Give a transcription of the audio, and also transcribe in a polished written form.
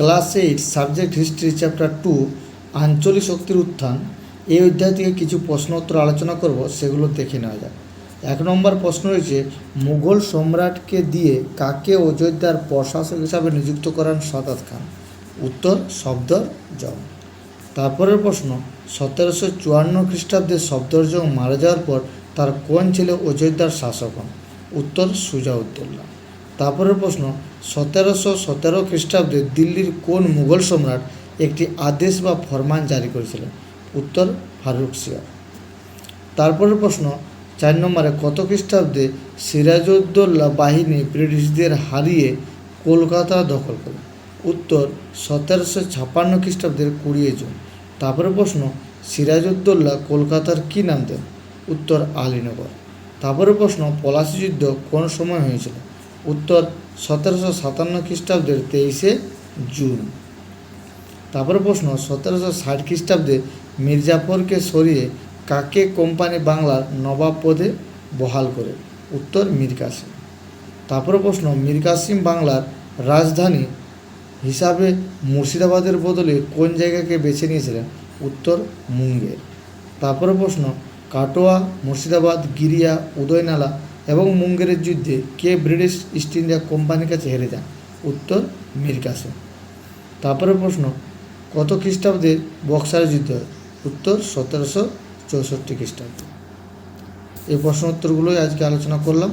Class 8 subject history chapter 2 আঞ্চলিক শক্তির উত্থান। এই অধ্যায় থেকে কিছু প্রশ্ন উত্তর আলোচনা করব, সেগুলো দেখে নেওয়া যাক। 1 নম্বর প্রশ্ন রয়েছে, মুঘল সম্রাটকে দিয়ে কাকে অযোধ্যার প্রশাসক হিসাবে নিযুক্ত করেন সাদাত খান? উত্তর সফদরজং। তারপরের প্রশ্ন, 1754 খ্রিস্টাব্দে সফদরজং মারা যাওয়ার পর তার কোন ছেলে অযোধ্যার শাসক হন? উত্তর সুজাউদ্দৌলা। তারপরের প্রশ্ন, 1717 খ্রিস্টাব্দে দিল্লির কোন মুঘল সম্রাট একটি আদেশ বা ফরমান জারি করেছিলেন? উত্তর ফারুকশিয়ার। তারপরের প্রশ্ন 4 নম্বরে, কত খ্রিস্টাব্দে সিরাজউদ্দৌলা বাহিনী ব্রিটিশদের হারিয়ে কলকাতা দখল করে? উত্তর 1756 খ্রিস্টাব্দের 20 জুন। তারপরের প্রশ্ন, সিরাজউদ্দৌলা কলকাতার কী নাম দেন? উত্তর আলীনগর। তারপরের প্রশ্ন, পলাশী যুদ্ধ কোন সময় হয়েছিল? উত্তর 1757 খ্রিস্টাব্দের 23 জুন। তারপরে প্রশ্ন, 1760 খ্রিস্টাব্দে মির্জাফরকে সরিয়ে কাকে কোম্পানি বাংলার নবাব পদে বহাল করে? উত্তর মীর কাসিম। তারপরে প্রশ্ন, মীর কাসিম বাংলার রাজধানী হিসাবে মুর্শিদাবাদের বদলে কোন জায়গাকে বেছে নিয়েছিলেন? উত্তর মুঙ্গের। তারপরে প্রশ্ন, কাটোয়া, মুর্শিদাবাদ, গিরিয়া, উদয়নালা এবং মুঙ্গেরের যুদ্ধে কে ব্রিটিশ ইস্ট ইন্ডিয়া কোম্পানির কাছে হেরে যান? উত্তর মীর কাসিম। তারপরে প্রশ্ন, কত খ্রিস্টাব্দে বক্সার যুদ্ধ হয়? উত্তর 1764 খ্রিস্টাব্দে। এই প্রশ্ন উত্তরগুলোই আজকে আলোচনা করলাম।